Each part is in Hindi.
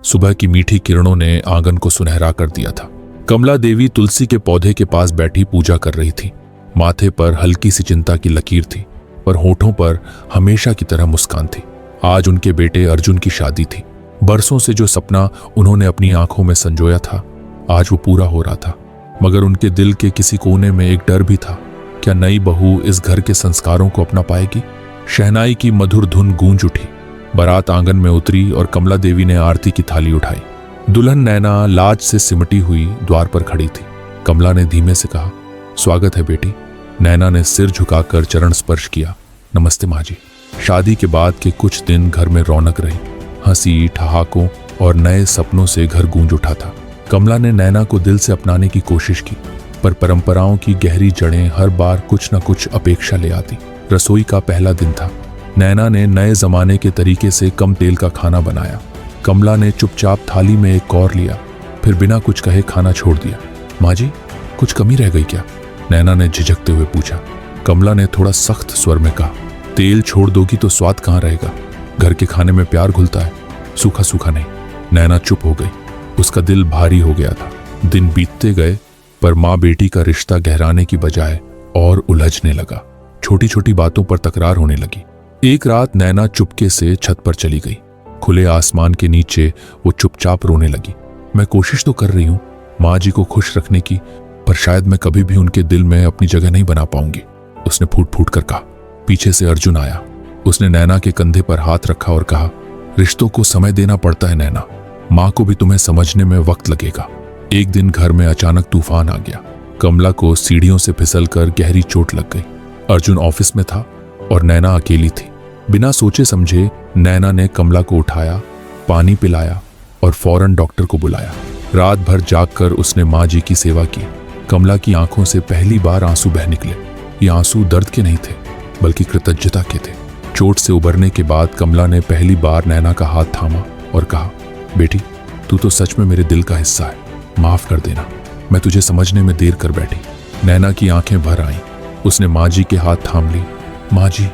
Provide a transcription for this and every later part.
सुबह की मीठी किरणों ने आंगन को सुनहरा कर दिया था। कमला देवी तुलसी के पौधे के पास बैठी पूजा कर रही थी। माथे पर हल्की सी चिंता की लकीर थी, पर होठों पर हमेशा की तरह मुस्कान थी। आज उनके बेटे अर्जुन की शादी थी। बरसों से जो सपना उन्होंने अपनी आंखों में संजोया था, आज वो पूरा हो रहा था। मगर उनके दिल के किसी कोने में एक डर भी था। क्या नई बहू इस घर के संस्कारों को अपना पाएगी? शहनाई की मधुर धुन गूंज उठी। बारात आंगन में उतरी और कमला देवी ने आरती की थाली उठाई। दुल्हन नैना लाज से सिमटी हुई द्वार पर खड़ी थी। कमला ने धीमे से कहा, स्वागत है बेटी। नैना ने सिर झुकाकर चरण स्पर्श किया। नमस्ते माँ जी। शादी के बाद के कुछ दिन घर में रौनक रही। हंसी, ठहाकों और नए सपनों से घर गूंज उठा था। कमला ने नैना को दिल से अपनाने की कोशिश की, पर परंपराओं की गहरी जड़ें हर बार कुछ न कुछ अपेक्षा ले आती। रसोई का पहला दिन था। नैना ने नए जमाने के तरीके से कम तेल का खाना बनाया। कमला ने चुपचाप थाली में एक कौर लिया, फिर बिना कुछ कहे खाना छोड़ दिया। माँ जी, कुछ कमी रह गई क्या? नैना ने झिझकते हुए पूछा। कमला ने थोड़ा सख्त स्वर में कहा, तेल छोड़ दोगी तो स्वाद कहाँ रहेगा? घर के खाने में प्यार घुलता है, सूखा सूखा नहीं। नैना चुप हो गई। उसका दिल भारी हो गया था। दिन बीतते गए, पर माँ बेटी का रिश्ता गहराने की बजाय और उलझने लगा। छोटी छोटी बातों पर तकरार होने लगी। एक रात नैना चुपके से छत पर चली गई। खुले आसमान के नीचे वो चुपचाप रोने लगी। मैं कोशिश तो कर रही हूँ माँ जी को खुश रखने की, पर शायद मैं कभी भी उनके दिल में अपनी जगह नहीं बना पाऊंगी, उसने फूट फूट कर कहा। पीछे से अर्जुन आया। उसने नैना के कंधे पर हाथ रखा और कहा, रिश्तों को समय देना पड़ता है नैना। माँ को भी तुम्हें समझने में वक्त लगेगा। एक दिन घर में अचानक तूफान आ गया। कमला को सीढ़ियों से फिसलकर गहरी चोट लग गई। अर्जुन ऑफिस में था और नैना अकेली थी। बिना सोचे समझे नैना ने कमला को उठाया, पानी पिलाया और फौरन डॉक्टर को बुलाया। रात भर जागकर उसने माँ जी की सेवा की। कमला की आंखों से पहली बार आंसू बह निकले। ये आंसू दर्द के नहीं थे, बल्कि कृतज्ञता के थे। चोट से उबरने के बाद कमला ने पहली बार नैना का हाथ थामा और कहा, बेटी, तू तो सच में मेरे दिल का हिस्सा है। माफ कर देना, मैं तुझे समझने में देर कर बैठी। नैना की आंखें भर आईं। उसने माँ जी के हाथ थाम ली। माँ जी,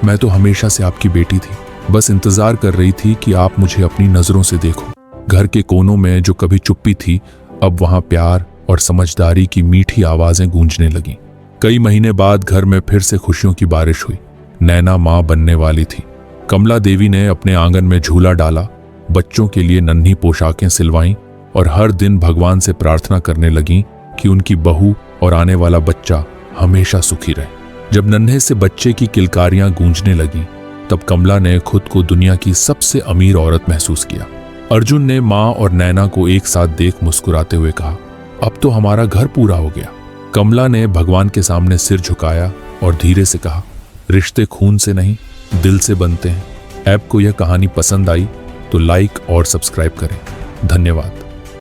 मैं तो हमेशा से आपकी बेटी थी। बस इंतजार कर रही थी कि आप मुझे अपनी नजरों से देखो। घर के कोनों में जो कभी चुप्पी थी, अब वहां प्यार और समझदारी की मीठी आवाजें गूंजने लगीं। कई महीने बाद घर में फिर से खुशियों की बारिश हुई। नैना माँ बनने वाली थी। कमला देवी ने अपने आंगन में झूला डाला, बच्चों के लिए नन्ही पोशाकें सिलवाईं और हर दिन भगवान से प्रार्थना करने लगीं कि उनकी बहू और आने वाला बच्चा हमेशा सुखी रहे। जब नन्हे से बच्चे की किलकारियां गूंजने लगी, तब कमला ने खुद को दुनिया की सबसे अमीर औरत महसूस किया। अर्जुन ने माँ और नैना को एक साथ देख मुस्कुराते हुए कहा, अब तो हमारा घर पूरा हो गया। कमला ने भगवान के सामने सिर झुकाया और धीरे से कहा, रिश्ते खून से नहीं, दिल से बनते हैं। ऐप को यह कहानी पसंद आई तो लाइक और सब्सक्राइब करें। धन्यवाद।